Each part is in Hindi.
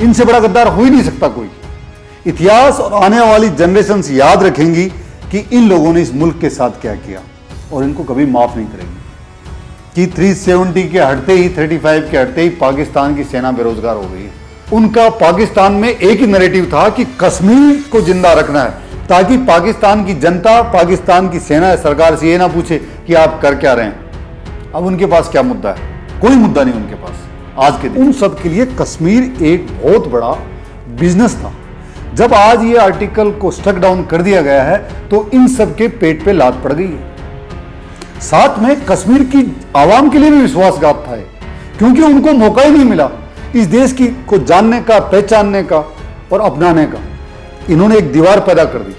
इनसे बड़ा गद्दार हो ही नहीं सकता कोई। इतिहास और आने वाली जनरेशन याद रखेंगी कि इन लोगों ने इस मुल्क के साथ क्या किया और इनको कभी माफ नहीं करेंगे कि 370 के हटते ही 35 के हटते ही पाकिस्तान की सेना बेरोजगार हो गई है। उनका पाकिस्तान में एक ही नैरेटिव था कि कश्मीर को जिंदा रखना है ताकि पाकिस्तान की जनता, पाकिस्तान की सेना या सरकार से ये ना पूछे कि आप कर क्या रहे हैं। अब उनके पास क्या मुद्दा है? कोई मुद्दा नहीं उनके पास आज के दिन। उन सब के लिए कश्मीर एक बहुत बड़ा बिजनेस था। जब आज ये आर्टिकल को स्टक डाउन कर दिया गया है तो इन सब के पेट पे लात पड़ गई है। साथ में कश्मीर की आवाम के लिए भी विश्वासघात था क्योंकि उनको मौका ही नहीं मिला इस देश की को जानने का, पहचानने का और अपनाने का। इन्होंने एक दीवार पैदा कर दी।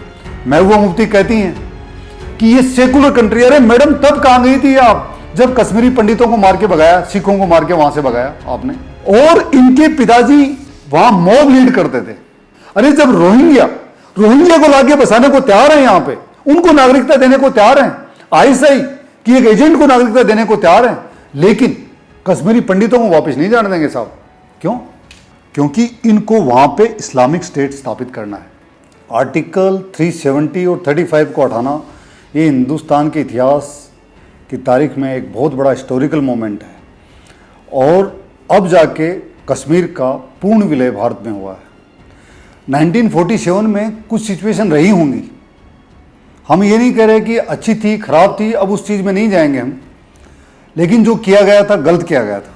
महबूबा मुफ्ती कहती हैं कि ये सेकुलर कंट्री। अरे मैडम, तब कहां गई थी आप जब कश्मीरी पंडितों को मार के भगाया, सिखों को मार के वहां से भगाया आपने? और इनके पिताजी वहां मॉब लीड करते थे। अरे जब रोहिंग्या को लाके बसाने को तैयार है, यहां पे उनको नागरिकता देने को तैयार है, आईएसआई कि एक एजेंट को नागरिकता देने को तैयार है, लेकिन कश्मीरी पंडितों को वापस नहीं जाने देंगे साहब। क्यों? क्योंकि इनको वहां पे इस्लामिक स्टेट स्थापित करना है। आर्टिकल 370 और 35 को हटाना ये हिंदुस्तान के इतिहास की तारीख में एक बहुत बड़ा हिस्टोरिकल मोमेंट है और अब जाके कश्मीर का पूर्ण विलय भारत में हुआ है। 1947 में कुछ सिचुएशन रही होंगी, हम ये नहीं कह रहे कि अच्छी थी, खराब थी, अब उस चीज़ में नहीं जाएंगे हम, लेकिन जो किया गया था गलत किया गया था।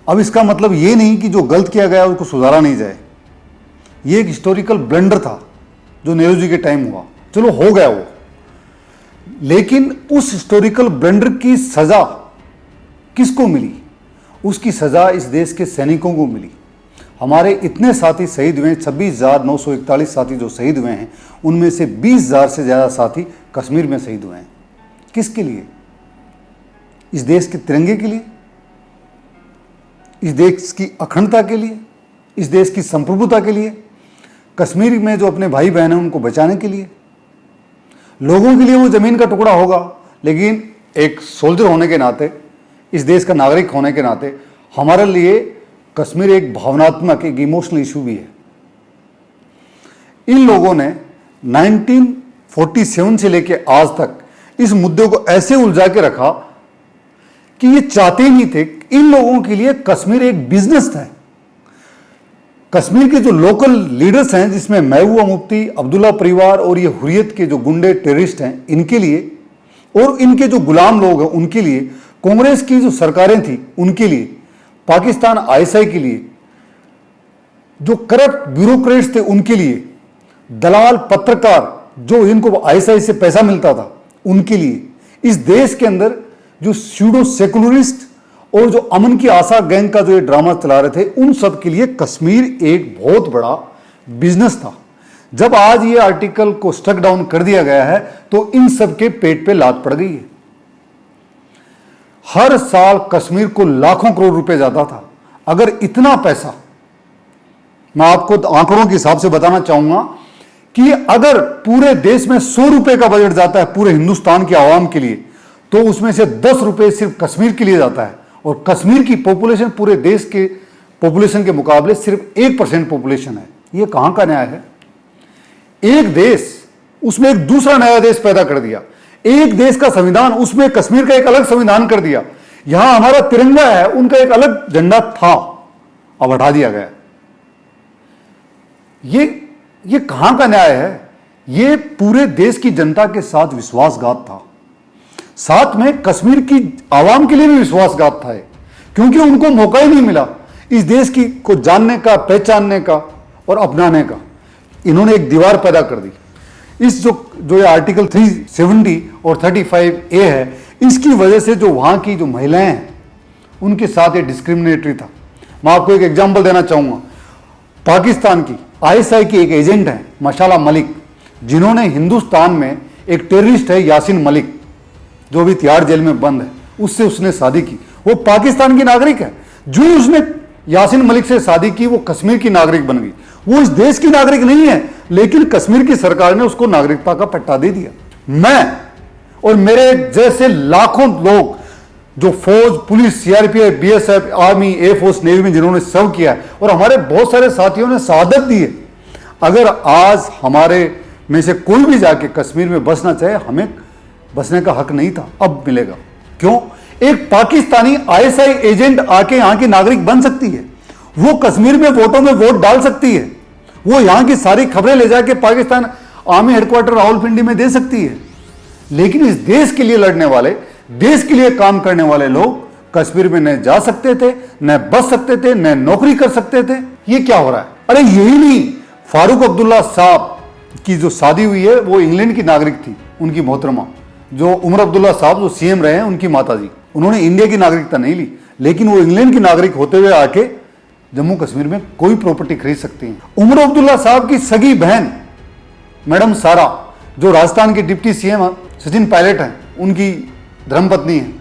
अब इसका मतलब ये नहीं कि जो गलत किया गया उसको सुधारा नहीं जाए। ये एक हिस्टोरिकल ब्लंडर था जो नेहरू जी के टाइम हुआ, चलो हो गया वो, लेकिन उस हिस्टोरिकल ब्लंडर की सजा किसको मिली? उसकी सजा इस देश के सैनिकों को मिली। हमारे इतने साथी शहीद हुए, 26,941 साथी जो शहीद हुए हैं, उनमें से 20,000 से ज़्यादा साथी कश्मीर में शहीद हुए हैं। किसके लिए? इस देश के तिरंगे के लिए, इस देश की अखंडता के लिए, इस देश की संप्रभुता के लिए, कश्मीर में जो अपने भाई बहन हैं उनको बचाने के लिए। लोगों के लिए वो ज़मीन का टुकड़ा होगा, लेकिन एक सोल्जर होने के नाते, इस देश का नागरिक होने के नाते हमारे लिए कश्मीर एक भावनात्मक, एक इमोशनल इशू भी है। इन लोगों ने 1947 से लेके आज तक इस मुद्दे को ऐसे उलझा के रखा कि ये चाहते ही नहीं थे। इन लोगों के लिए कश्मीर एक बिजनेस था। कश्मीर के जो लोकल लीडर्स हैं, जिसमें महबूबा मुफ्ती, अब्दुल्ला परिवार और ये हुर्रियत के जो गुंडे टेररिस्ट हैं, इनके लिए, और इनके जो गुलाम लोग हैं उनके लिए, कांग्रेस की जो सरकारें थी उनके लिए, पाकिस्तान आईएसआई के लिए, जो करप्ट ब्यूरोक्रेट्स थे उनके लिए, दलाल पत्रकार जो इनको आईएसआई से पैसा मिलता था उनके लिए, इस देश के अंदर जो स्यूडो सेकुलरिस्ट और जो अमन की आशा गैंग का जो ये ड्रामा चला रहे थे, उन सब के लिए कश्मीर एक बहुत बड़ा बिजनेस था। जब आज ये आर्टिकल को स्टक डाउन कर दिया गया है तो इन सब के पेट पे लात पड़ गई है। हर साल कश्मीर को लाखों करोड़ रुपए जाता था। अगर इतना पैसा, मैं आपको आंकड़ों के हिसाब से बताना चाहूंगा कि अगर पूरे देश में 100 रुपए का बजट जाता है पूरे हिंदुस्तान के आवाम के लिए, तो उसमें से 10 रुपए सिर्फ कश्मीर के लिए जाता है। और कश्मीर की पॉपुलेशन पूरे देश के पॉपुलेशन के मुकाबले सिर्फ 1% पॉपुलेशन है। यह कहां का न्याय है? एक देश, उसमें एक दूसरा नया देश पैदा कर दिया। एक देश का संविधान, उसमें कश्मीर का एक अलग संविधान कर दिया। यहां हमारा तिरंगा है, उनका एक अलग झंडा था, अब हटा दिया गया। ये कहां का न्याय है? ये पूरे देश की जनता के साथ विश्वासघात था। साथ में कश्मीर की आवाम के लिए भी विश्वासघात था, क्योंकि उनको मौका ही नहीं मिला इस देश की को जानने का, पहचानने का और अपनाने का। इन्होंने एक दीवार पैदा कर दी। इस जो आर्टिकल 370 और 35A है, इसकी वजह से जो वहां की जो महिलाएं हैं उनके साथ ये डिस्क्रिमिनेटरी था। मैं आपको एक एग्जांपल देना चाहूंगा। पाकिस्तान की आईएसआई की एक एजेंट है मशाला मलिक, जिन्होंने हिंदुस्तान में एक टेररिस्ट है यासीन मलिक, जो भी तिहाड़ जेल में बंद है, उससे उसने शादी की। वो पाकिस्तान की नागरिक है। जो उसने यासीन मलिक से शादी की वो कश्मीर की नागरिक बन गई। वो इस देश की नागरिक नहीं है, लेकिन कश्मीर की सरकार ने उसको नागरिकता का पट्टा दे दिया। मैं और मेरे जैसे लाखों लोग जो फौज, police, CRPF, BSF, army, air force, navy में जिन्होंने सर्व किया है, और हमारे बहुत सारे साथियों ने शहादत दी है। अगर आज हमारे में से कोई भी जाके कश्मीर में बसना चाहे, हमें बसने का हक नहीं था, अब मिलेगा। क्यों? एक पाकिस्तानी आईएसआई एजेंट आके यहां की नागरिक बन सकती है, वो कश्मीर में वोटों में वोट डाल सकती है, वो यहां की सारी खबरें ले जाके पाकिस्तान आर्मी हेडक्वार्टर रावलपिंडी में दे सकती है। लेकिन इस देश के लिए लड़ने वाले, देश के लिए काम करने वाले लोग कश्मीर में न जा सकते थे, न बस सकते थे, न नौकरी कर सकते थे। ये क्या हो रहा है? अरे यही नहीं, फारूक अब्दुल्ला साहब की जो शादी हुई है वो इंग्लैंड की नागरिक थी, उनकी मोहतरमा। जो उमर अब्दुल्ला साहब जो सीएम रहे हैं, उनकी माताजी, उन्होंने इंडिया की नागरिकता नहीं ली, लेकिन वो इंग्लैंड की नागरिक होते हुए आके जम्मू कश्मीर में कोई प्रॉपर्टी खरीद सकती हैं। उमर अब्दुल्ला साहब की सगी बहन मैडम सारा, जो राजस्थान के डिप्टी सीएम सचिन पायलट हैं, उनकी धर्मपत्नी है।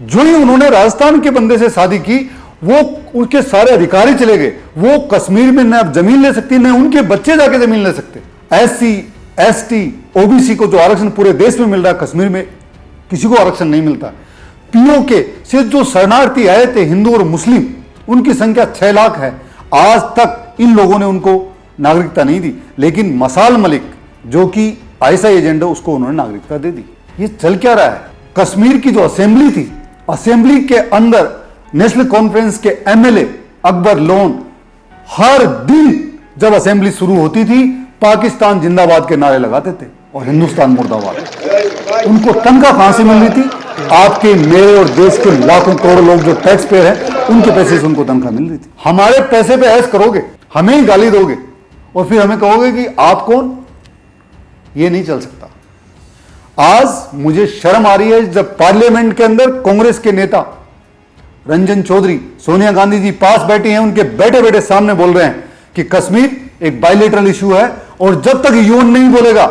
जो ही उन्होंने राजस्थान के बंदे से शादी की, वो उनके सारे अधिकारी चले गए। वो कश्मीर में न जमीन ले सकती, न उनके बच्चे जाके जमीन ले सकते। एससी, एसटी, ओबीसी को जो आरक्षण पूरे देश में मिल रहा है, कश्मीर में किसी को आरक्षण नहीं मिलता। पीओके से जो शरणार्थी आए थे, हिंदू और मुस्लिम, उनकी संख्या 6 लाख है। आज तक इन लोगों ने उनको नागरिकता नहीं दी, लेकिन मसाल मलिक जो कि आईएसआई एजेंट है, उसको उन्होंने नागरिकता दे दी। ये चल क्या रहा है? कश्मीर की जो असेंबली थी, असेंबली के अंदर नेशनल कॉन्फ्रेंस के एमएलए अकबर लोन हर दिन जब असेंबली शुरू होती थी, पाकिस्तान जिंदाबाद के नारे लगाते थे और हिंदुस्तान मुर्दाबाद। उनको तनख्वाह कहां से मिल रही थी? आपके, मेरे और देश के लाखों करोड़ों लोग जो टैक्स पेयर हैं, उनके पैसे से उनको तनख्वाह मिल रही थी। हमारे पैसे पे ऐश करोगे, हमें ही गाली दोगे और फिर हमें कहोगे कि आप कौन? ये नहीं चल सकता। आज मुझे शर्म आ रही है जब पार्लियामेंट के अंदर कांग्रेस के नेता रंजन चौधरी, सोनिया गांधी जी पास बैठी हैं, उनके बैठे बैठे सामने बोल रहे हैं कि कश्मीर एक बायलैटरल इशू है और जब तक यूएन नहीं बोलेगा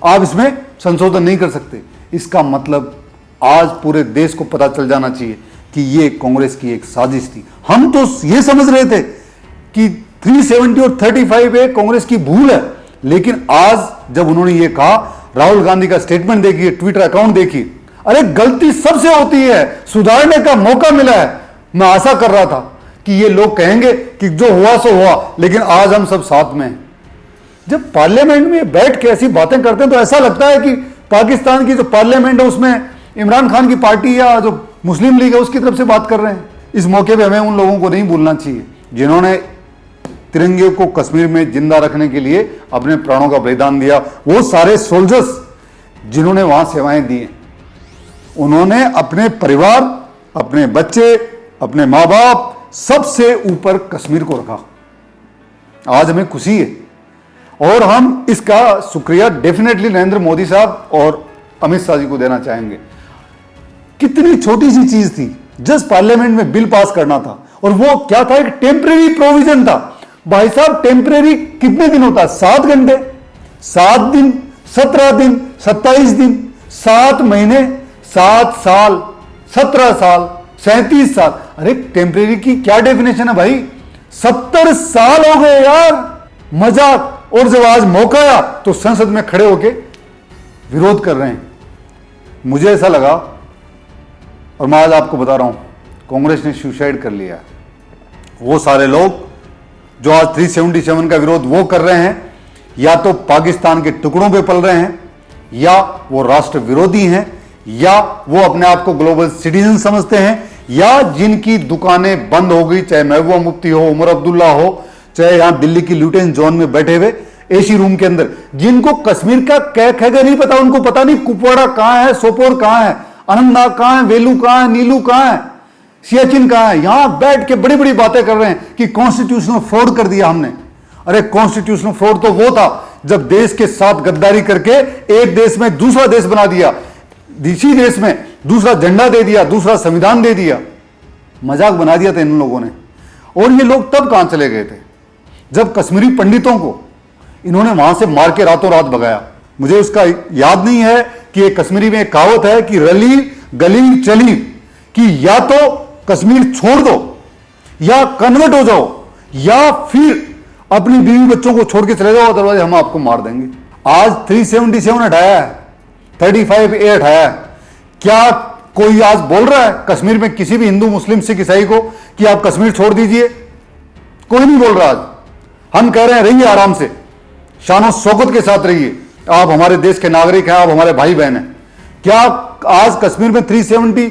आप इसमें संशोधन नहीं कर सकते। इसका मतलब आज पूरे देश को पता चल जाना चाहिए कि ये कांग्रेस की एक साजिश थी। हम तो ये समझ रहे थे कि 370 और 35A कांग्रेस की भूल है, लेकिन आज जब उन्होंने ये कहा, राहुल गांधी का स्टेटमेंट देखिए, ट्विटर अकाउंट देखिए, अरे गलती सबसे होती है, सुधारने का मौका मिला है। मैं आशा कर रहा था कि ये लोग कहेंगे कि जो हुआ सो हुआ, लेकिन आज हम सब साथ में हैं। जब पार्लियामेंट में बैठ के ऐसी बातें करते हैं तो ऐसा लगता है कि पाकिस्तान की जो पार्लियामेंट है उसमें इमरान खान की पार्टी या जो मुस्लिम लीग है उसकी तरफ से बात कर रहे हैं। इस मौके पे हमें उन लोगों को नहीं भूलना चाहिए जिन्होंने तिरंगे को कश्मीर में जिंदा रखने के लिए अपने प्राणों का बलिदान दिया। वो सारे सोल्जर्स जिन्होंने वहां सेवाएं दी, उन्होंने अपने परिवार, अपने बच्चे, अपने माँ बाप, सबसे ऊपर कश्मीर को रखा। आज हमें खुशी है और हम इसका शुक्रिया डेफिनेटली नरेंद्र मोदी साहब और अमित शाह जी को देना चाहेंगे। कितनी छोटी सी चीज थी, जस्ट पार्लियामेंट में बिल पास करना था, और वो क्या था? एक टेम्परेरी प्रोविजन था। भाई साहब, टेम्परेरी कितने दिन होता है? 7 घंटे, 7 दिन, 17 दिन, 27 दिन, 7 महीने, 7 साल, 17 साल, 37 साल। अरे टेम्परेरी की क्या डेफिनेशन है भाई? 70 साल हो गए यार, मजाक। और जब आज मौका आया तो संसद में खड़े होके विरोध कर रहे हैं। मुझे ऐसा लगा, और मैं आज आपको बता रहा हूं, कांग्रेस ने सुसाइड कर लिया। वो सारे लोग जो आज 377 का विरोध वो कर रहे हैं, या तो पाकिस्तान के टुकड़ों पे पल रहे हैं, या वो राष्ट्र विरोधी हैं, या वो अपने आप को ग्लोबल सिटीजन समझते हैं, या जिनकी दुकानें बंद हो गई, चाहे महबूबा मुफ्ती हो, उमर अब्दुल्ला हो, चाहे यहां दिल्ली की ल्यूटेंस जोन में बैठे हुए एसी रूम के अंदर, जिनको कश्मीर का क्या खैगा नहीं पता। उनको पता नहीं कुपवाड़ा कहां है, सोपोर कहां है, अनंतनाग कहां है, वेलू कहां है, नीलू कहां है, सियाचिन कहां है। यहां बैठ के बड़ी बड़ी बातें कर रहे हैं कि कॉन्स्टिट्यूशनल फ्रॉड कर दिया हमने। अरे कॉन्स्टिट्यूशनल फ्रॉड तो वो था जब देश के साथ गद्दारी करके एक देश में दूसरा देश बना दिया, इसी देश में दूसरा झंडा दे दिया, दूसरा संविधान दे दिया। मजाक बना दिया था इन लोगों ने। और ये लोग तब कहां चले गए थे? जब कश्मीरी पंडितों को इन्होंने वहां से मार के रातों रात भगाया। मुझे उसका याद नहीं है कि एक कश्मीरी में एक कहावत है कि रली गली चली, कि या तो कश्मीर छोड़ दो या कन्वर्ट हो जाओ, या फिर अपनी बीवी बच्चों को छोड़ के चले जाओ, अदरवाइज हम आपको मार देंगे। आज 377 हटाया है, 35A हटाया है। क्या कोई आज बोल रहा है कश्मीर में किसी भी हिंदू मुस्लिम सिख ईसाई को कि आप कश्मीर छोड़ दीजिए? कोई नहीं बोल रहा आज। हम कह रहे हैं रहिए आराम से, शानो शौकत के साथ रहिए, आप हमारे देश के नागरिक हैं, आप हमारे भाई बहन हैं। क्या आज कश्मीर में 370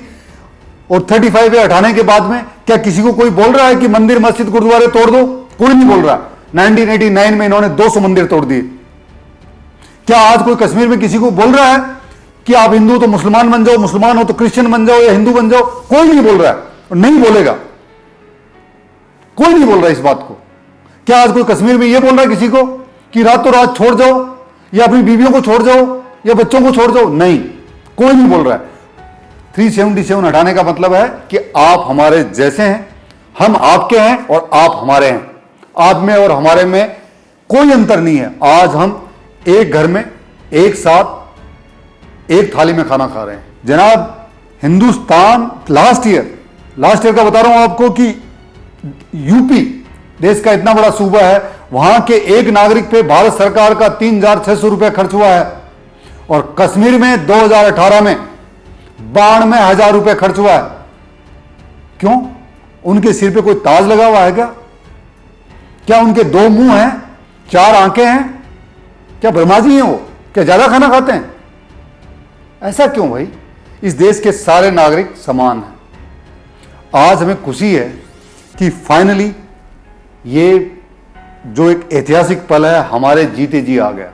और 35 हटाने के बाद में क्या किसी को कोई बोल रहा है कि मंदिर मस्जिद गुरुद्वारे तोड़ दो? कोई नहीं बोल रहा। 1989 में इन्होंने 200 मंदिर तोड़ दिए। क्या आज कोई कश्मीर में किसी को बोल रहा है कि आप हिंदू तो मुसलमान बन जाओ, मुसलमान हो तो क्रिश्चियन बन जाओ या हिंदू बन जाओ? कोई नहीं बोल रहा है और नहीं बोलेगा। कोई नहीं बोल रहा इस बात को। क्या आज कोई कश्मीर में यह बोल रहा है किसी को कि रातों रात छोड़ जाओ या अपनी बीवियों को छोड़ जाओ या बच्चों को छोड़ जाओ? नहीं, कोई नहीं बोल रहा है। 377 हटाने का मतलब है कि आप हमारे जैसे हैं, हम आपके हैं और आप हमारे हैं। आप में और हमारे में कोई अंतर नहीं है। आज हम एक घर में एक साथ एक थाली में खाना खा रहे हैं। जनाब, हिंदुस्तान लास्ट ईयर का बता रहा हूं आपको कि यूपी देश का इतना बड़ा सूबा है, वहां के एक नागरिक पे भारत सरकार का 3,600 रुपए खर्च हुआ है। और कश्मीर में 2018 में 92,000 रुपए खर्च हुआ है। क्यों? उनके सिर पे कोई ताज लगा हुआ है क्या? क्या उनके 2 मुंह हैं, 4 आंखें हैं? क्या ब्रह्माजी हैं वो? क्या ज्यादा खाना खाते हैं? ऐसा क्यों भाई? इस देश के सारे नागरिक समान हैं। आज हमें खुशी है कि फाइनली ये जो एक ऐतिहासिक पल है हमारे जीते जी आ गया।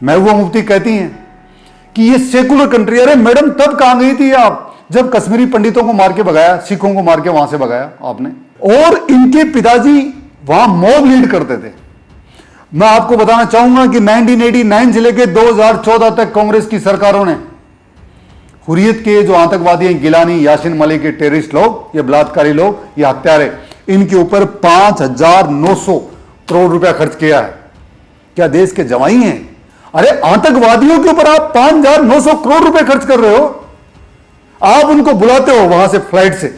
महबूबा मुफ्ती कहती हैं कि ये सेकुलर कंट्री। अरे मैडम, तब कहां गई थी आप जब कश्मीरी पंडितों को मार के भगाया, सिखों को मार के वहां से भगाया आपने? और इनके पिताजी वहां मॉब लीड करते थे। मैं आपको बताना चाहूंगा कि 1989 से लेकर 2014 तक कांग्रेस की सरकारों ने हुर्रियत के जो आतंकवादी हैं, गिलानी, यासिन मलिक, ये टेररिस्ट लोग, ये बलात्कारी लोग, ये हत्यारे, इनके ऊपर 5,900 करोड़ रुपया खर्च किया है। क्या देश के जवाई हैं? अरे आतंकवादियों के ऊपर आप 5,900 करोड़ रुपए खर्च कर रहे हो। आप उनको बुलाते हो वहां से फ्लाइट से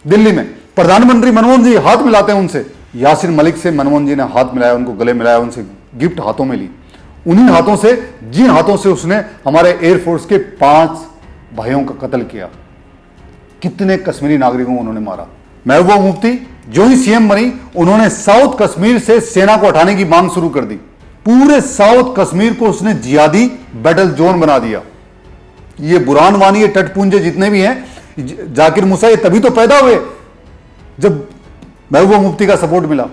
दिल्ली में, प्रधानमंत्री मनमोहन जी हाथ मिलाते हैं उनसे। यासिन मलिक से मनमोहन जी ने हाथ मिलाया, उनको गले मिलाया, उनसे गिफ्ट हाथों में ली। उन्हीं हाथों से, जिन हाथों से उसने हमारे एयरफोर्स के 5 भाइयों का कत्ल किया। कितने कश्मीरी नागरिकों को उन्होंने मारा। महबूबा मुफ्ती जो ही सीएम बनी, उन्होंने साउथ कश्मीर से सेना को हटाने की मांग शुरू कर दी। पूरे साउथ कश्मीर को उसने जिहादी बैटल जोन बना दिया। ये बुरहान वानी, ये तटपुंजे जितने भी हैं, जाकिर मूसा, ये तभी तो पैदा हुए जब महबूबा मुफ्ती का सपोर्ट मिला।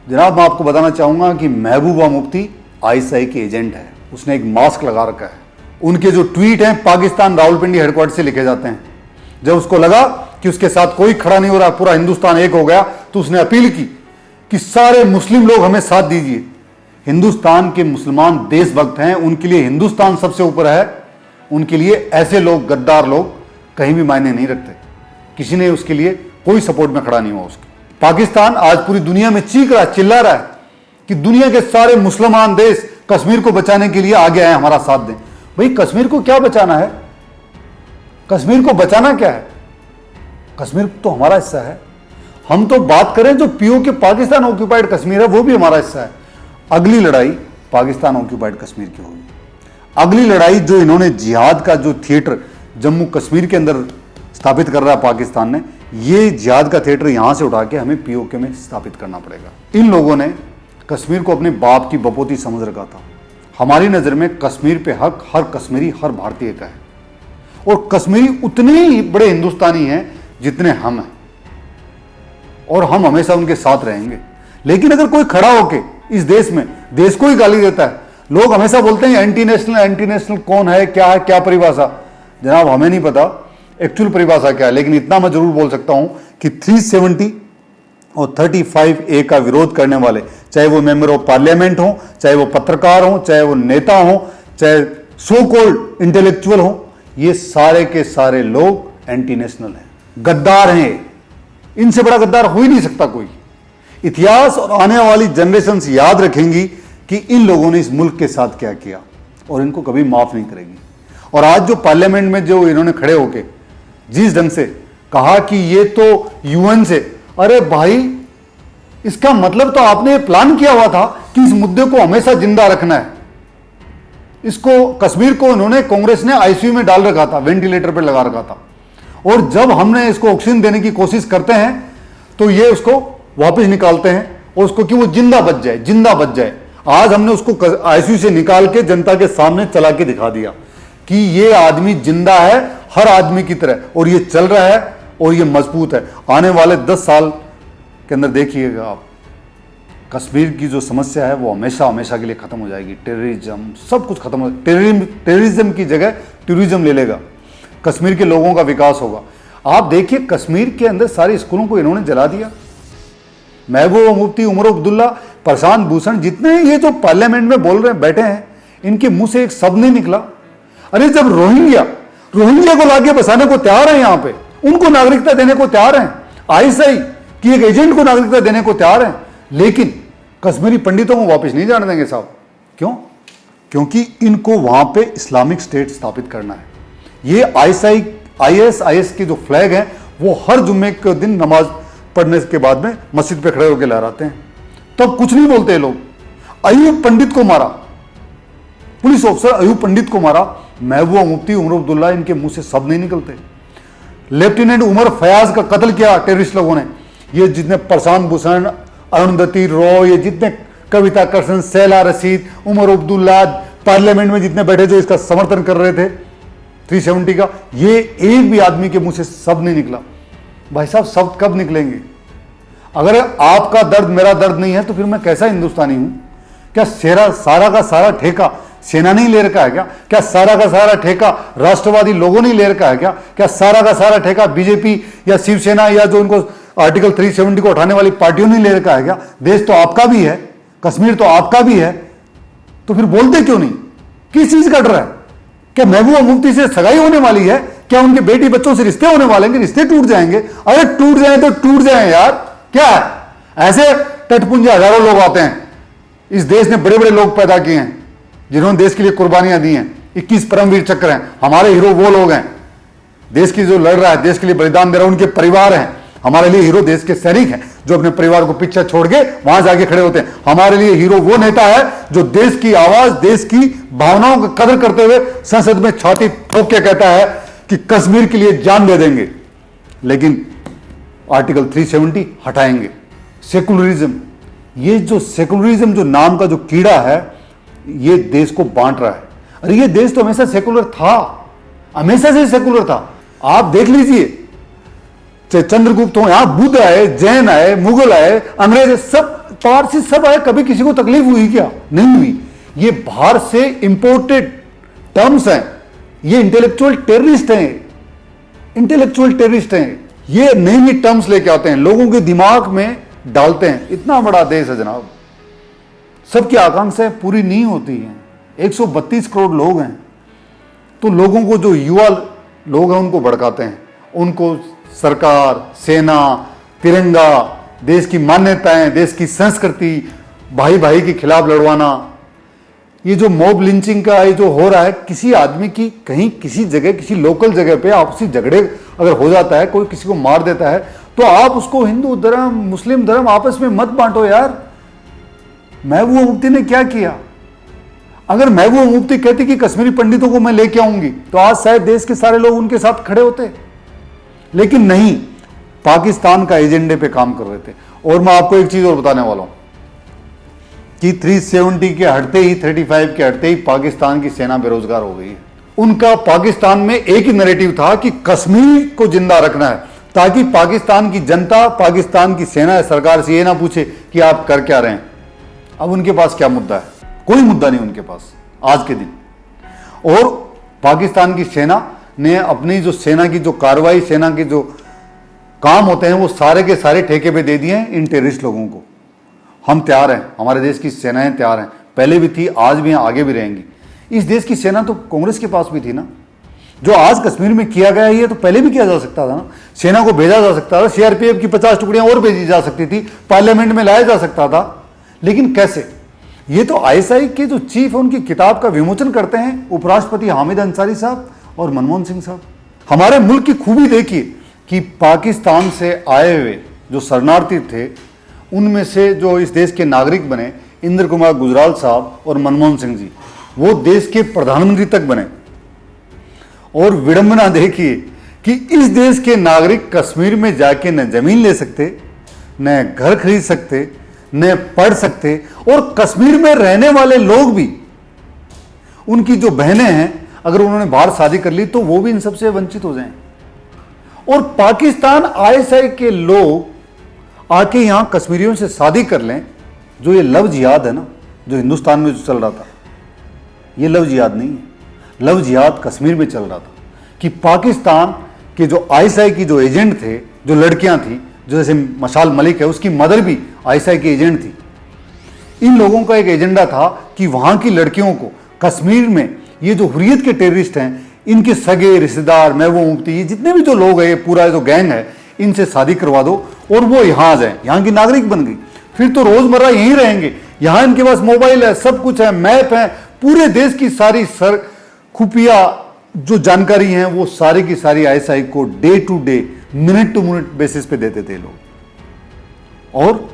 जनाब, मैं आपको बताना चाहूंगा कि महबूबा मुफ्ती आईएसआई के एजेंट है। उसने एक मास्क लगा रखा है। उनके जो ट्वीट हैं पाकिस्तान रावलपिंडी हेडक्वार्टर से लिखे जाते हैं। जब उसको लगा कि उसके साथ कोई खड़ा नहीं हो रहा, पूरा हिंदुस्तान एक हो गया, तो उसने अपील की कि सारे मुस्लिम लोग हमें साथ दीजिए। हिंदुस्तान के मुसलमान देशभक्त हैं, उनके लिए हिंदुस्तान सबसे ऊपर है। उनके लिए ऐसे लोग, गद्दार लोग कहीं भी मायने नहीं रखते। किसी ने उसके लिए कोई सपोर्ट में खड़ा नहीं हुआ उसके। पाकिस्तान आज पूरी दुनिया में चीख रहा है, चिल्ला रहा है कि दुनिया के सारे मुसलमान देश कश्मीर को बचाने के लिए आगे आए, हमारा साथ दें। भाई, कश्मीर को क्या बचाना है? कश्मीर को बचाना क्या है? कश्मीर तो हमारा हिस्सा है। हम तो बात करें जो पीओके पाकिस्तान ऑक्यूपाइड कश्मीर है, वो भी हमारा हिस्सा है। अगली लड़ाई पाकिस्तान ऑक्यूपाइड कश्मीर की होगी। अगली लड़ाई जो इन्होंने जिहाद का जो थिएटर जम्मू कश्मीर के अंदर स्थापित कर रहा है पाकिस्तान ने, ये जिहाद का थिएटर यहां से उठा के हमें पीओके में स्थापित करना पड़ेगा। इन लोगों ने कश्मीर को अपने बाप की बपोती समझ रखा था। हमारी नजर में कश्मीर पे हक हर कश्मीरी, हर भारतीय का है। और कश्मीरी उतने ही बड़े हिंदुस्तानी हैं जितने हम हैं, और हम हमेशा उनके साथ रहेंगे। लेकिन अगर कोई खड़ा होके इस देश में देश को ही गाली देता है, लोग हमेशा बोलते हैं एंटी नेशनल कौन है, क्या है, क्या परिभाषा। जनाब, हमें नहीं पता एक्चुअल परिभाषा क्या है, लेकिन इतना मैं जरूर बोल सकता हूं कि 370 और 35A का विरोध करने वाले, चाहे वो मेंबर ऑफ पार्लियामेंट हो, चाहे वो पत्रकार हो, चाहे वो नेता हो, चाहे सो कॉल्ड इंटेलेक्चुअल हो, ये सारे के सारे लोग एंटी नेशनल हैं, गद्दार हैं। इनसे बड़ा गद्दार हो ही नहीं सकता कोई। इतिहास और आने वाली जनरेशंस याद रखेंगी कि इन लोगों ने इस मुल्क के साथ क्या किया, और इनको कभी माफ नहीं करेगी। और आज जो पार्लियामेंट में जो इन्होंने खड़े होके जिस ढंग से कहा कि ये तो यूएन से, अरे भाई, इसका मतलब तो आपने प्लान किया हुआ था कि इस मुद्दे को हमेशा जिंदा रखना है। इसको कश्मीर को इन्होंने, कांग्रेस ने आईसीयू में डाल रखा था, वेंटिलेटर पर लगा रखा था। और जब हमने इसको ऑक्सीजन देने की कोशिश करते हैं तो ये उसको वापस निकालते हैं और उसको कि वो जिंदा बच जाए, जिंदा बच जाए। आज हमने उसको आईसीयू से निकाल के जनता के सामने चला के दिखा दिया कि ये आदमी जिंदा है हर आदमी की तरह, और ये चल रहा है और ये मजबूत है। आने वाले 10 साल के अंदर देखिएगा आप, कश्मीर की जो समस्या है वो हमेशा हमेशा के लिए खत्म हो जाएगी। टेररिज्म सब कुछ खत्म हो, टेररिज्म की जगह टूरिज्म ले लेगा, कश्मीर के लोगों का विकास होगा। आप देखिए कश्मीर के अंदर सारे स्कूलों को इन्होंने जला दिया। महबूबा मुफ्ती, उमर अब्दुल्ला, प्रशांत भूषण, जितने ये जो पार्लियामेंट में बोल रहे हैं, बैठे हैं, इनके मुंह से एक शब्द नहीं निकला। अरे जब रोहिंग्या को लाके बसाने को तैयार है, यहां पे उनको नागरिकता देने को तैयार हैं, आईएसआई की एक एजेंट को नागरिकता देने को तैयार हैं, लेकिन कश्मीरी पंडितों को वापस नहीं जाने देंगे साहब। क्यों? क्योंकि इनको वहां पे इस्लामिक स्टेट स्थापित करना है। ये आईएसआईएस के जो फ्लैग हैं वो हर जुम्मे के दिन नमाज पढ़ने के बाद में मस्जिद पे खड़े होकर लहराते हैं, तब कुछ नहीं बोलते लोग। अयूब पंडित को मारा, पुलिस ऑफिसर अयूब पंडित को मारा, महबूबा मुफ्ती, उमर अब्दुल्ला, इनके मुंह से शब्द नहीं निकलते। लेफ्टिनेंट उमर फयाज का कत्ल किया टेररिस्ट लोगों ने। ये जितने प्रशांत भूषण, अरुणधति रॉय, ये जितने कविता कृष्ण, सैला रशीद, उमर अब्दुल्ला, पार्लियामेंट में जितने बैठे जो इसका समर्थन कर रहे थे 370 का, ये एक भी आदमी के मुंह से शब्द नहीं निकला। भाई साहब शब्द कब निकलेंगे? अगर आपका दर्द मेरा दर्द नहीं है तो फिर मैं कैसा हिंदुस्तानी हूं? क्या सारा का सारा ठेका सेना नहीं ले रखा है क्या सारा का सारा ठेका राष्ट्रवादी लोगों ने ले रखा है क्या सारा का सारा ठेका बीजेपी या शिवसेना या जो इनको आर्टिकल 370 को उठाने वाली पार्टियों ने ले रखा है क्या? देश तो आपका भी है, कश्मीर तो आपका भी है, तो फिर बोलते क्यों नहीं? किस चीज का डर है? क्या महबूबा मुफ्ती से सगाई होने वाली है? क्या उनके बेटी बच्चों से रिश्ते होने वाले हैं? रिश्ते टूट जाएंगे? अरे टूट जाए तो टूट जाए यार, क्या है? ऐसे टटपुंजे हजारों लोग आते हैं। इस देश ने बड़े बड़े लोग पैदा किए हैं जिन्होंने देश के लिए कुर्बानियां दी हैं। 21 परमवीर चक्र हैं, हमारे हीरो वो लोग हैं। देश की जो लड़ रहा है, देश के लिए बलिदान दे रहा है, उनके परिवार हैं हमारे लिए हीरो। देश के सैनिक हैं जो अपने परिवार को पीछे छोड़ के वहां जाके खड़े होते हैं। हमारे लिए हीरो वो नेता है जो देश की आवाज, देश की भावनाओं की कदर करते हुए संसद में छाती ठोक के कहता है कि कश्मीर के लिए जान दे देंगे, लेकिन आर्टिकल 370 हटाएंगे। सेकुलरिज्म, ये जो सेकुलरिज्म जो नाम का जो कीड़ा है, ये देश को बांट रहा है। अरे ये देश तो हमेशा सेकुलर था, हमेशा से सेकुलर था। आप देख लीजिए, चाहे चंद्रगुप्त हो, यहां बुद्ध आए, जैन आए, मुगल आए, अंग्रेज, सब पारसी सब आए, कभी किसी को तकलीफ हुई क्या? नहीं हुई। ये बाहर से इंपोर्टेड टर्म्स हैं, ये इंटेलेक्चुअल टेररिस्ट हैं, इंटेलेक्चुअल टेररिस्ट हैं। ये नई नई टर्म्स लेके आते हैं, लोगों के दिमाग में डालते हैं। इतना बड़ा देश है जनाब, सबकी आकांक्षाएं पूरी नहीं होती हैं। 132 करोड़ लोग हैं, तो लोगों को, जो युवा लोग हैं, उनको भड़काते हैं। उनको सरकार, सेना, तिरंगा, देश की मान्यताएं, देश की संस्कृति, भाई भाई के खिलाफ लड़वाना, ये जो मॉब लिंचिंग का ये जो हो रहा है, किसी आदमी की कहीं किसी जगह, किसी लोकल जगह पे आपसी झगड़े अगर हो जाता है, कोई किसी को मार देता है, तो आप उसको हिंदू धर्म, मुस्लिम धर्म आपस में मत बांटो यार। महबूबा मुफ्ती ने क्या किया? अगर महबूबा मुफ्ती कहती कि कश्मीरी पंडितों को मैं लेके आऊंगी, तो आज शायद देश के सारे लोग उनके साथ खड़े होते, लेकिन नहीं, पाकिस्तान का एजेंडे पे काम कर रहे थे। और मैं आपको एक चीज और बताने वाला हूं कि 370 के हटते ही, 35 के हटते ही पाकिस्तान की सेना बेरोजगार हो गई है। उनका पाकिस्तान में एक ही नैरेटिव था कि कश्मीर को जिंदा रखना है, ताकि पाकिस्तान की जनता, पाकिस्तान की सेना, सरकार से ये ना पूछे कि आप कर क्या रहे हैं। अब उनके पास क्या मुद्दा है? कोई मुद्दा नहीं उनके पास आज के दिन। और पाकिस्तान की सेना ने अपनी जो सेना की जो कार्रवाई, सेना के जो काम होते हैं, वो सारे के सारे ठेके पे दे दिए हैं इन टेररिस्ट लोगों को। हम तैयार हैं, हमारे देश की सेनाएं तैयार हैं, पहले भी थी, आज भी हैं, आगे भी रहेंगी। इस देश की सेना तो कांग्रेस के पास भी थी ना। जो आज कश्मीर में किया गया है, ये तो पहले भी किया जा सकता था ना। सेना को भेजा जा सकता था, सीआरपीएफ की 50 टुकड़ियां और भेजी जा सकती थी, पार्लियामेंट में लाया जा सकता था, लेकिन कैसे? ये तो आईएसआई के जो चीफ है, उनकी किताब का विमोचन करते हैं उपराष्ट्रपति हामिद अंसारी साहब और मनमोहन सिंह साहब। हमारे मुल्क की खूबी देखिए कि पाकिस्तान से आए हुए जो शरणार्थी थे, उनमें से जो इस देश के नागरिक बने, इंद्र कुमार गुजराल साहब और मनमोहन सिंह जी, वो देश के प्रधानमंत्री तक बने। और विडंबना देखिए कि इस देश के नागरिक कश्मीर में जाके न जमीन ले सकते, न घर खरीद सकते, न पढ़ सकते, और कश्मीर में रहने वाले लोग भी, उनकी जो बहनें हैं, अगर उन्होंने बाहर शादी कर ली तो वो भी इन सबसे वंचित हो जाएं। और पाकिस्तान आईएसआई के लोग आके यहां कश्मीरियों से शादी कर लें। जो ये लव जिहाद है ना, जो हिंदुस्तान में जो चल रहा था, ये लव जिहाद नहीं है। लव जिहाद कश्मीर में चल रहा था कि पाकिस्तान के जो आईएसआई की जो एजेंट थे, जो लड़कियां थी, जो जैसे मशाल मलिक है, उसकी मदर भी आईएसआई की एजेंट थी। इन लोगों का एक एजेंडा था कि वहां की लड़कियों को कश्मीर में, ये जो हुर्रियत के टेररिस्ट हैं, इनके सगे रिश्तेदार, महबूब मुफ्ती, ये जितने भी जो लोग हैं, ये पूरा जो गैंग है, इनसे शादी करवा दो और वो यहां आ जाए, यहां की नागरिक बन गई। फिर तो रोजमर्रा यहीं रहेंगे, यहां इनके पास मोबाइल है, सब कुछ है, मैप है, पूरे देश की सारी खुफिया जो जानकारी है वो सारी की सारी आईएसआई को day to day, minute to minute basis पे देते थे लोग। और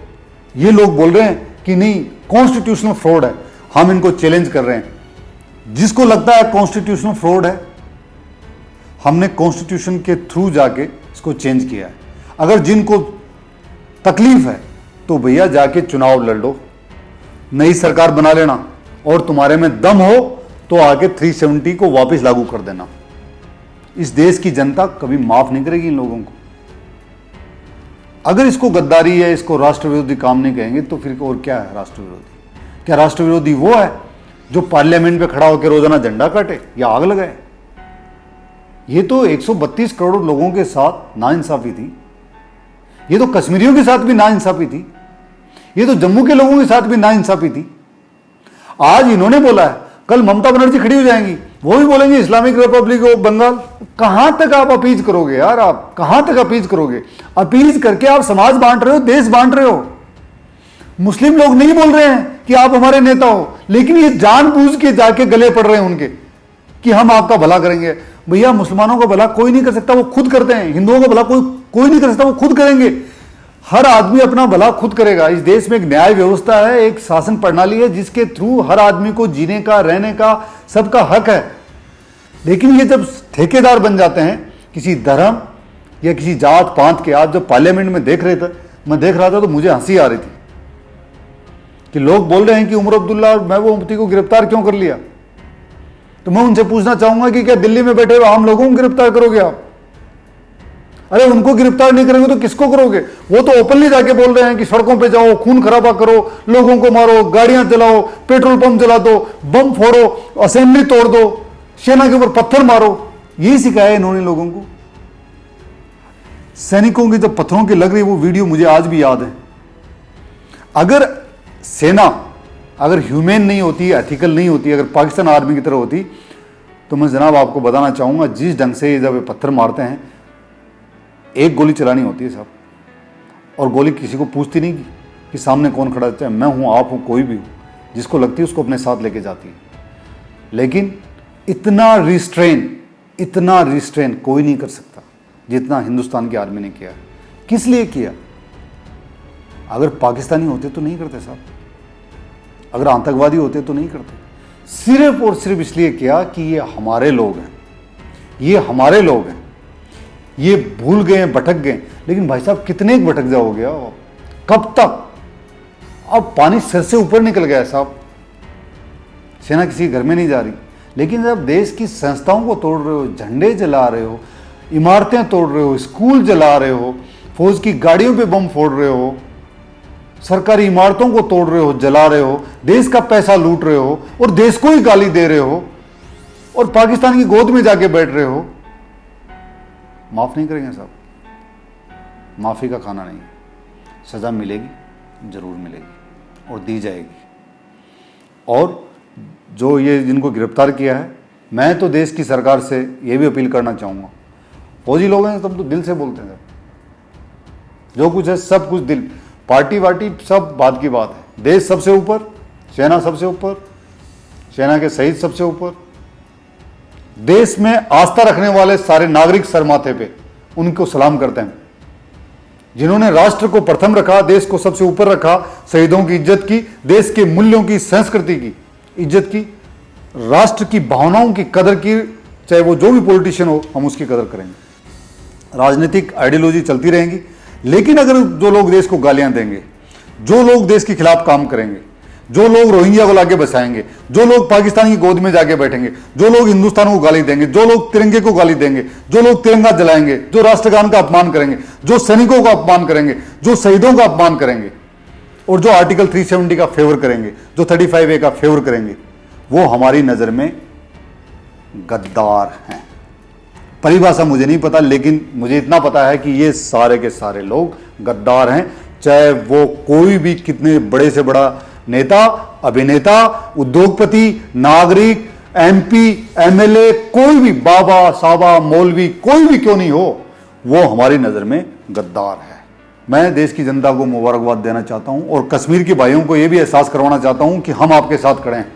ये लोग बोल रहे हैं कि नहीं, कॉन्स्टिट्यूशनल फ्रॉड है। हम इनको चैलेंज कर रहे हैं। जिसको लगता है कॉन्स्टिट्यूशनल फ्रॉड है, हमने कॉन्स्टिट्यूशन के थ्रू जाके इसको चेंज किया है। अगर जिनको तकलीफ है तो भैया जाके चुनाव लड़ लो, नई सरकार बना लेना, और तुम्हारे में दम हो तो आके 370 को वापस लागू कर देना। इस देश की जनता कभी माफ नहीं करेगी इन लोगों को। अगर इसको गद्दारी है, इसको राष्ट्र विरोधी काम नहीं कहेंगे तो फिर और क्या है राष्ट्र विरोधी? क्या राष्ट्र विरोधी वो है जो पार्लियामेंट पे खड़ा होकर रोजाना झंडा काटे या आग लगाए? ये तो 132 करोड़ लोगों के साथ नाइंसाफी थी। ये तो कश्मीरियों के साथ भी नाइंसाफी थी। ये तो जम्मू के लोगों के साथ भी नाइंसाफी थी। आज इन्होंने बोला है, कल ममता बनर्जी खड़ी हो जाएंगी, वो भी बोलेंगे इस्लामिक रिपब्लिक ऑफ बंगाल। कहां तक आप अपीज करोगे यार? आप कहां तक अपीज करोगे? अपीज करके आप समाज बांट रहे हो, देश बांट रहे हो। मुस्लिम लोग नहीं बोल रहे हैं कि आप हमारे नेता हो, लेकिन ये जानबूझ के जाके गले पड़ रहे हैं उनके कि हम आपका भला करेंगे। भैया, मुसलमानों का भला कोई नहीं कर सकता, वो खुद करते हैं। हिंदुओं का भला कोई नहीं कर सकता, वो खुद करेंगे। हर आदमी अपना भला खुद करेगा। इस देश में एक न्याय व्यवस्था है, एक शासन प्रणाली है जिसके थ्रू हर आदमी को जीने का, रहने का, सबका हक है। लेकिन ये जब ठेकेदार बन जाते हैं किसी धर्म या किसी जात पात के, आज जब पार्लियामेंट में मैं देख रहा था तो मुझे हंसी आ रही थी कि लोग बोल रहे हैं कि उमर अब्दुल्ला और महबूब मुफ्ती को गिरफ्तार क्यों कर लिया। तो मैं उनसे पूछना चाहूंगा कि क्या दिल्ली में बैठे हुए आम लोगों को गिरफ्तार करोगे आप? अरे उनको गिरफ्तार नहीं करेंगे तो किसको करोगे? वो तो ओपनली जाके बोल रहे हैं कि सड़कों पे जाओ, खून खराबा करो, लोगों को मारो, गाड़ियां चलाओ, पेट्रोल पंप जला दो, बम फोड़ो, असेंबली तोड़ दो, सेना के ऊपर पत्थर मारो। यही सिखाया इन्होंने लोगों को। सैनिकों की जब पत्थरों की लग रही वो वीडियो मुझे आज भी याद है। अगर सेना अगर ह्यूमन नहीं होती, एथिकल नहीं होती, अगर पाकिस्तान आर्मी की तरह होती, तो मैं जनाब आपको बताना चाहूंगा, जिस ढंग से जब ये पत्थर मारते हैं, एक गोली चलानी होती है साहब, और गोली किसी को पूछती नहीं कि सामने कौन खड़ा है, मैं हूं, आप हो, कोई भी हो, जिसको लगती है उसको अपने साथ लेके जाती है। लेकिन इतना रिस्ट्रेन कोई नहीं कर सकता जितना हिंदुस्तान की आर्मी ने किया। किस लिए किया? अगर पाकिस्तानी होते तो नहीं करते साहब, अगर आतंकवादी होते तो नहीं करते। सिर्फ और सिर्फ इसलिए किया कि ये हमारे लोग हैं, ये हमारे लोग हैं, ये भूल गए, भटक गए। लेकिन भाई साहब, कितने भटक जाओगे आप? कब तक? अब पानी सिर से ऊपर निकल गया है साहब। सेना किसी घर में नहीं जा रही, लेकिन जब देश की संस्थाओं को तोड़ रहे हो, झंडे जला रहे हो, इमारतें तोड़ रहे हो, स्कूल जला रहे हो, फौज की गाड़ियों पे बम फोड़ रहे हो, सरकारी इमारतों को तोड़ रहे हो, जला रहे हो, देश का पैसा लूट रहे हो और देश को ही गाली दे रहे हो और पाकिस्तान की गोद में जाके बैठ रहे हो, माफ नहीं करेंगे साहब। माफी का खाना नहीं। सजा मिलेगी, जरूर मिलेगी और दी जाएगी। और जो ये जिनको गिरफ्तार किया है, मैं तो देश की सरकार से ये भी अपील करना चाहूँगा, फौजी लोग हैं, तुम तो दिल से बोलते हैं, जो कुछ है सब कुछ दिल, पार्टी वार्टी सब बात की बात है। देश सबसे ऊपर, सेना सबसे ऊपर, सेना के शहीद सबसे ऊपर, देश में आस्था रखने वाले सारे नागरिक सर माथे पे उनको सलाम करते हैं, जिन्होंने राष्ट्र को प्रथम रखा, देश को सबसे ऊपर रखा, शहीदों की इज्जत की, देश के मूल्यों की, संस्कृति की इज्जत की। राष्ट्र की भावनाओं की कदर की, चाहे वो जो भी पॉलिटिशियन हो, हम उसकी कदर करेंगे। राजनीतिक आइडियोलॉजी चलती रहेंगी, लेकिन अगर जो लोग देश को गालियां देंगे, जो लोग देश के खिलाफ काम करेंगे, जो लोग रोहिंग्या को लाके बसाएंगे, जो लोग पाकिस्तान की गोद में जाके बैठेंगे, जो लोग हिंदुस्तान को गाली देंगे, जो लोग तिरंगे को गाली देंगे, जो लोग तिरंगा जलाएंगे, जो राष्ट्रगान का अपमान करेंगे, जो सैनिकों का अपमान करेंगे, जो शहीदों का अपमान करेंगे और जो आर्टिकल 370 का फेवर करेंगे, जो 35A का फेवर करेंगे, वो हमारी नजर में गद्दार हैं। परिभाषा मुझे नहीं पता, लेकिन मुझे इतना पता है कि ये सारे के सारे लोग गद्दार हैं, चाहे वो कोई भी कितने बड़े से बड़ा नेता, अभिनेता, उद्योगपति, नागरिक, MP, MLA, कोई भी बाबा साबा मौलवी कोई भी क्यों नहीं हो, वो हमारी नजर में गद्दार है। मैं देश की जनता को मुबारकबाद देना चाहता हूं और कश्मीर के भाइयों को यह भी एहसास करवाना चाहता हूं कि हम आपके साथ खड़े हैं।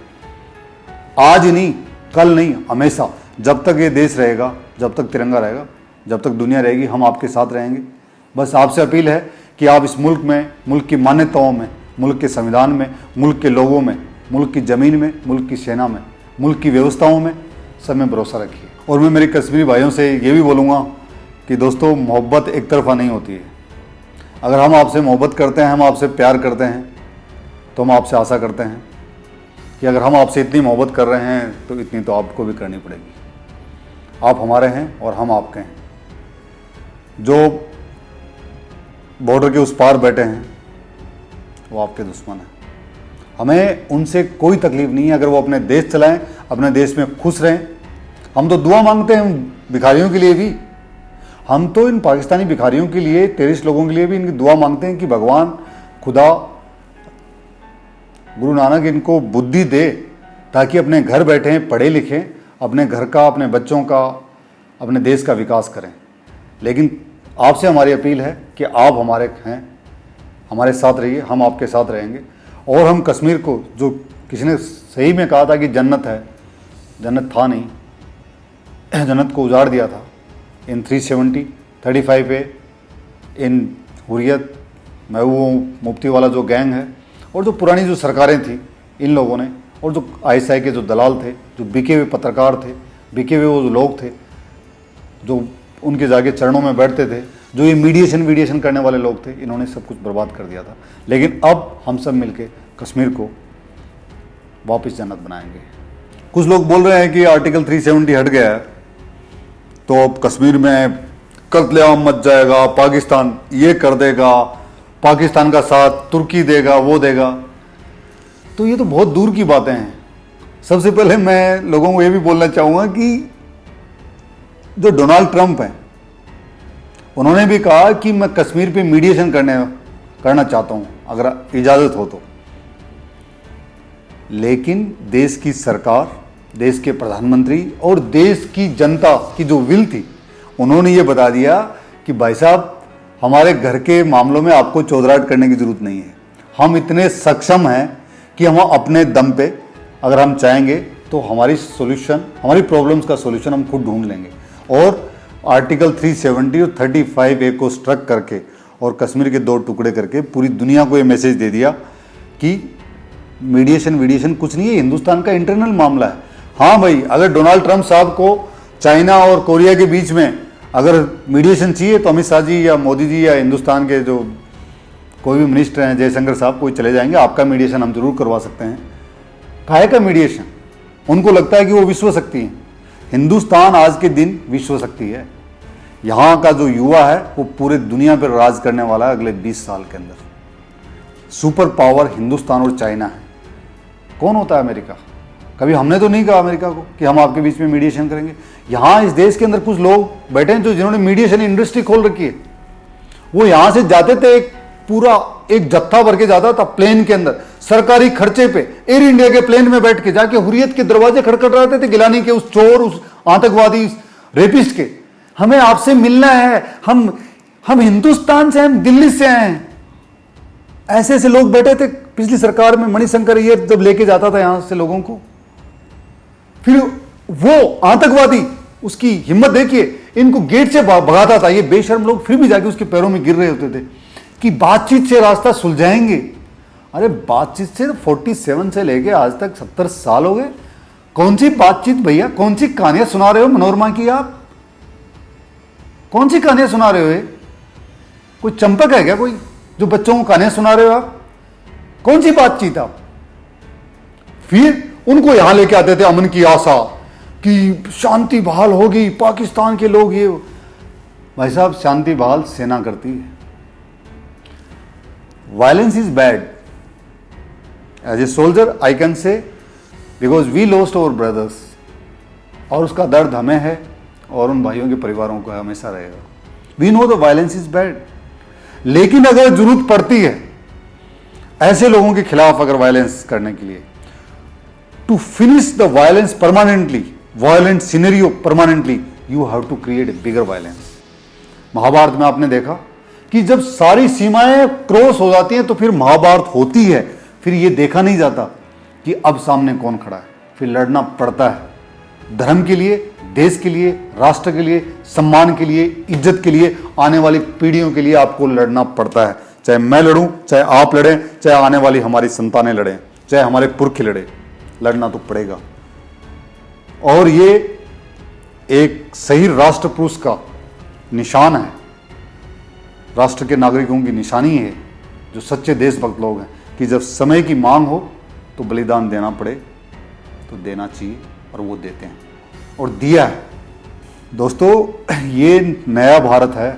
आज नहीं, कल नहीं, हमेशा। जब तक ये देश रहेगा, जब तक तिरंगा रहेगा, जब तक दुनिया रहेगी, हम आपके साथ रहेंगे। बस आपसे अपील है कि आप इस मुल्क में, मुल्क की मान्यताओं में, मुल्क के संविधान में, मुल्क के लोगों में, मुल्क की ज़मीन में, मुल्क की सेना में, मुल्क की व्यवस्थाओं में, सब में भरोसा रखिए। और मैं मेरे कश्मीरी भाइयों से ये भी बोलूँगा कि दोस्तों, मोहब्बत एक तरफा नहीं होती है। अगर हम आपसे मोहब्बत करते हैं, हम आपसे प्यार करते हैं, तो हम आपसे आशा करते हैं कि अगर हम आपसे इतनी मोहब्बत कर रहे हैं तो इतनी तो आपको भी करनी पड़ेगी। आप हमारे हैं और हम आपके हैं। जो बॉर्डर के उस पार बैठे हैं वो आपके दुश्मन हैं। हमें उनसे कोई तकलीफ नहीं है अगर वो अपने देश चलाएं, अपने देश में खुश रहें। हम तो दुआ मांगते हैं भिखारियों के लिए भी। हम तो इन पाकिस्तानी भिखारियों के लिए, टेररिस्ट लोगों के लिए भी इनकी दुआ मांगते हैं कि भगवान खुदा गुरु नानक इनको बुद्धि दे, ताकि अपने घर बैठे पढ़े लिखें, अपने घर का, अपने बच्चों का, अपने देश का विकास करें। लेकिन आपसे हमारी अपील है कि आप हमारे हैं, हमारे साथ रहिए, हम आपके साथ रहेंगे। और हम कश्मीर को, जो किसी ने सही में कहा था कि जन्नत है, जन्नत था नहीं, जन्नत को उजाड़ दिया था इन 370, 35A, इन हुर्रियत, महबूब मुफ्ती वाला जो गैंग है, और जो पुरानी जो सरकारें थी इन लोगों ने, और जो ISI के जो दलाल थे, जो बिके हुए पत्रकार थे, बिके हुए वो जो लोग थे, जो उनके जाके चरणों में बैठते थे, जो ये मीडिएशन करने वाले लोग थे, इन्होंने सब कुछ बर्बाद कर दिया था। लेकिन अब हम सब मिलके कश्मीर को वापस जन्नत बनाएंगे। कुछ लोग बोल रहे हैं कि आर्टिकल 370 हट गया है तो अब कश्मीर में कत्लेआम मच जाएगा, पाकिस्तान ये कर देगा, पाकिस्तान का साथ तुर्की देगा, वो देगा। तो ये तो बहुत दूर की बातें हैं। सबसे पहले मैं लोगों को ये भी बोलना चाहूँगा कि जो डोनाल्ड ट्रंप हैं, उन्होंने भी कहा कि मैं कश्मीर पे मीडिएशन करना चाहता हूँ अगर इजाज़त हो तो। लेकिन देश की सरकार, देश के प्रधानमंत्री और देश की जनता की जो विल थी, उन्होंने ये बता दिया कि भाई साहब, हमारे घर के मामलों में आपको चौधराहट करने की ज़रूरत नहीं है। हम इतने सक्षम हैं कि हम अपने दम पे अगर हम चाहेंगे तो हमारी प्रॉब्लम्स का सोल्यूशन हम खुद ढूंढ लेंगे। और आर्टिकल 370 और 35A को स्ट्रक करके और कश्मीर के 2 टुकड़े करके पूरी दुनिया को ये मैसेज दे दिया कि मीडिएशन कुछ नहीं है, हिंदुस्तान का इंटरनल मामला है। हाँ भाई, अगर डोनाल्ड ट्रंप साहब को चाइना और कोरिया के बीच में अगर मीडिएशन चाहिए तो अमित शाह जी या मोदी जी या हिंदुस्तान के जो कोई भी मिनिस्टर हैं, जयशंकर साहब, कोई चले जाएंगे, आपका मीडिएशन हम जरूर करवा सकते हैं। काहे का मीडिएशन? उनको लगता है कि वो विश्व शक्ति है। हिंदुस्तान आज के दिन विश्व शक्ति है। यहाँ का जो युवा है वो पूरे दुनिया पर राज करने वाला है अगले 20 साल के अंदर। सुपर पावर हिंदुस्तान और चाइना है। कौन होता है अमेरिका? कभी हमने तो नहीं कहा अमेरिका को कि हम आपके बीच में मीडिएशन करेंगे। यहाँ इस देश के अंदर कुछ लोग बैठे हैं जो जिन्होंने मीडिएशन इंडस्ट्री खोल रखी है। वो यहाँ से जाते थे, एक जत्था भर के जाता था प्लेन के अंदर, सरकारी खर्चे पे, एयर इंडिया के प्लेन में बैठ के जाके हुर्रियत के दरवाजे खटखटाते थे, गिलानी के, उस चोर, उस आतंकवादी, रेपिस्ट के। हमें आपसे मिलना है, हम हिंदुस्तान से, हम दिल्ली से आए हैं। ऐसे ऐसे लोग बैठे थे पिछली सरकार में। मणिशंकर ये जब लेके जाता था यहां से लोगों को, फिर वो आतंकवादी, उसकी हिम्मत देखिए, इनको गेट से भगाता था। ये बेशर्म लोग फिर भी जाके उसके पैरों में गिर रहे होते थे कि बातचीत से रास्ता सुलझाएंगे। अरे बातचीत से 47 से लेके आज तक 70 साल हो गए, कौन सी बातचीत भैया, कौन सी कहानियां सुना रहे हो मनोरमा की आप? कौन सी कहानियां सुना रहे हो? ये कोई चंपक है क्या कोई जो बच्चों को कहानियां सुना रहे हो आप? कौन सी बातचीत आप? फिर उनको यहां लेके आते थे अमन की आशा कि शांति बहाल होगी, पाकिस्तान के लोग ये। भाई साहब, शांति बहाल सेना करती है। Violence is bad. As a soldier I can say, because we lost our brothers, और उसका दर्द हमें है और उन भाइयों के परिवारों को हमेशा रहेगा। We know the violence is bad, लेकिन अगर जरूरत पड़ती है ऐसे लोगों के खिलाफ अगर वायलेंस करने के लिए, to finish the violence permanently, violent scenario permanently, you have to create a bigger violence. Mahabharat में आपने देखा कि जब सारी सीमाएं क्रॉस हो जाती हैं तो फिर महाभारत होती है। फिर ये देखा नहीं जाता कि अब सामने कौन खड़ा है, फिर लड़ना पड़ता है धर्म के लिए, देश के लिए, राष्ट्र के लिए, सम्मान के लिए, इज्जत के लिए, आने वाली पीढ़ियों के लिए आपको लड़ना पड़ता है। चाहे मैं लड़ूं, चाहे आप लड़ें, चाहे आने वाली हमारी संतानें लड़ें, चाहे हमारे पुरखे लड़े, लड़ना तो पड़ेगा। और ये एक सही राष्ट्र पुरुष का निशान है, राष्ट्र के नागरिकों की निशानी है, जो सच्चे देशभक्त लोग हैं, कि जब समय की मांग हो तो बलिदान देना पड़े तो देना चाहिए, और वो देते हैं और दिया है। दोस्तों, ये नया भारत है,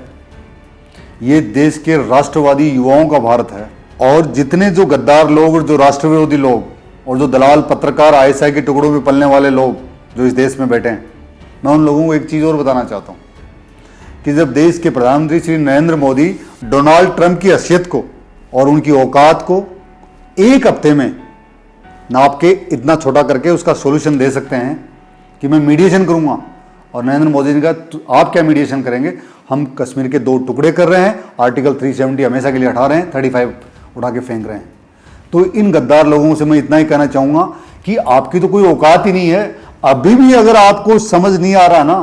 ये देश के राष्ट्रवादी युवाओं का भारत है, और जितने जो गद्दार लोग और जो राष्ट्र विरोधी लोग और जो दलाल पत्रकार आईएसआई के टुकड़ों में पलने वाले लोग जो इस देश में बैठे हैं, मैं उन लोगों को एक चीज़ और बताना चाहता हूँ कि जब देश के प्रधानमंत्री श्री नरेंद्र मोदी डोनाल्ड ट्रंप की हैसियत को और उनकी औकात को एक हफ्ते में नाप के इतना छोटा करके उसका सॉल्यूशन दे सकते हैं कि मैं मीडिएशन करूंगा, और नरेंद्र मोदी ने कहा आप क्या मीडिएशन करेंगे, हम कश्मीर के 2 टुकड़े कर रहे हैं, आर्टिकल 370 हमेशा के लिए हटा रहे हैं, 35 उठा के फेंक रहे हैं। तो इन गद्दार लोगों से मैं इतना ही कहना चाहूंगा कि आपकी तो कोई औकात ही नहीं है। अभी भी अगर आपको समझ नहीं आ रहा ना,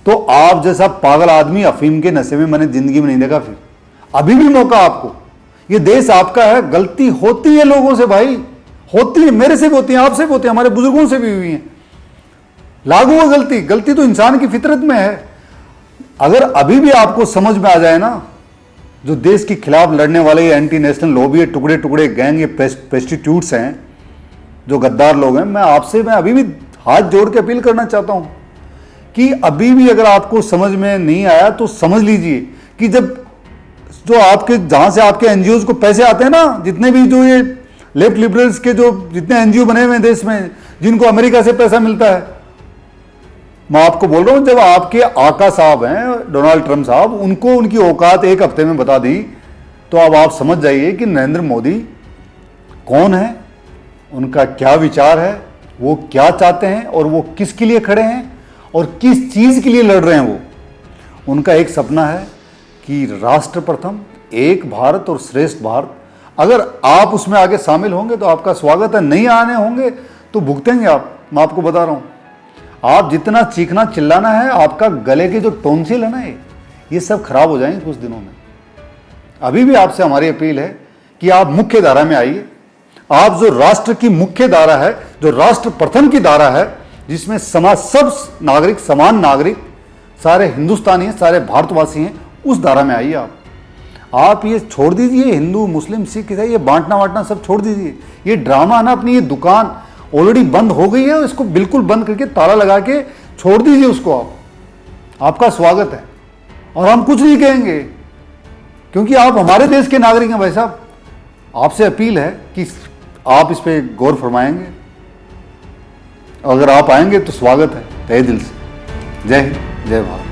तो आप जैसा पागल आदमी अफीम के नशे में मैंने जिंदगी में नहीं देखा। फिर अभी भी मौका आपको, ये देश आपका है। गलती होती है लोगों से भाई, होती है, मेरे से भी होती है, आपसे भी होती है, हमारे बुजुर्गों से भी हुई है। लागू है गलती, गलती तो इंसान की फितरत में है। अगर अभी भी आपको समझ में आ जाए ना, जो देश के खिलाफ लड़ने वाले ये एंटी नेशनल लॉबी है, टुकड़े टुकड़े गैंग, ये प्रेस्टिट्यूट्स हैं, जो गद्दार लोग हैं, मैं अभी भी हाथ जोड़ के अपील करना चाहता हूं कि अभी भी अगर आपको समझ में नहीं आया तो समझ लीजिए कि जब जो आपके, जहां से आपके एनजीओ को पैसे आते हैं ना, जितने भी जो ये लेफ्ट लिबरल्स के जो जितने एनजीओ बने हुए हैं देश में, जिनको अमेरिका से पैसा मिलता है, मैं आपको बोल रहा हूं, जब आपके आका साहब हैं डोनाल्ड ट्रंप साहब, उनको उनकी औकात एक हफ्ते में बता दी, तो अब आप समझ जाइए कि नरेंद्र मोदी कौन है, उनका क्या विचार है, वो क्या चाहते हैं, और वो किसके लिए खड़े हैं और किस चीज के लिए लड़ रहे हैं। वो उनका एक सपना है कि राष्ट्र प्रथम, एक भारत और श्रेष्ठ भारत। अगर आप उसमें आगे शामिल होंगे तो आपका स्वागत है, नहीं आने होंगे तो भुगतेंगे आप। मैं आपको बता रहा हूं, आप जितना चीखना चिल्लाना है, आपका गले के जो टोंसिल है ना, ये सब खराब हो जाएंगे कुछ दिनों में। अभी भी आपसे हमारी अपील है कि आप मुख्य धारा में आइए। आप जो राष्ट्र की मुख्य धारा है, जो राष्ट्र प्रथम की धारा है, जिसमें समाज, सब नागरिक समान नागरिक, सारे हिंदुस्तानी हैं, सारे भारतवासी हैं, उस धारा में आइए आप ये छोड़ दीजिए हिंदू मुस्लिम सिख ईसाई, ये बांटना वाटना सब छोड़ दीजिए। ये ड्रामा ना, अपनी ये दुकान ऑलरेडी बंद हो गई है, इसको बिल्कुल बंद करके ताला लगा के छोड़ दीजिए उसको। आपका स्वागत है, और हम कुछ नहीं कहेंगे, क्योंकि आप हमारे देश के नागरिक हैं भाई साहब। आपसे अपील है कि आप इस पे गौर फरमाएंगे, अगर आप आएंगे तो स्वागत है तहे दिल से। जय हिंद, जय भारत।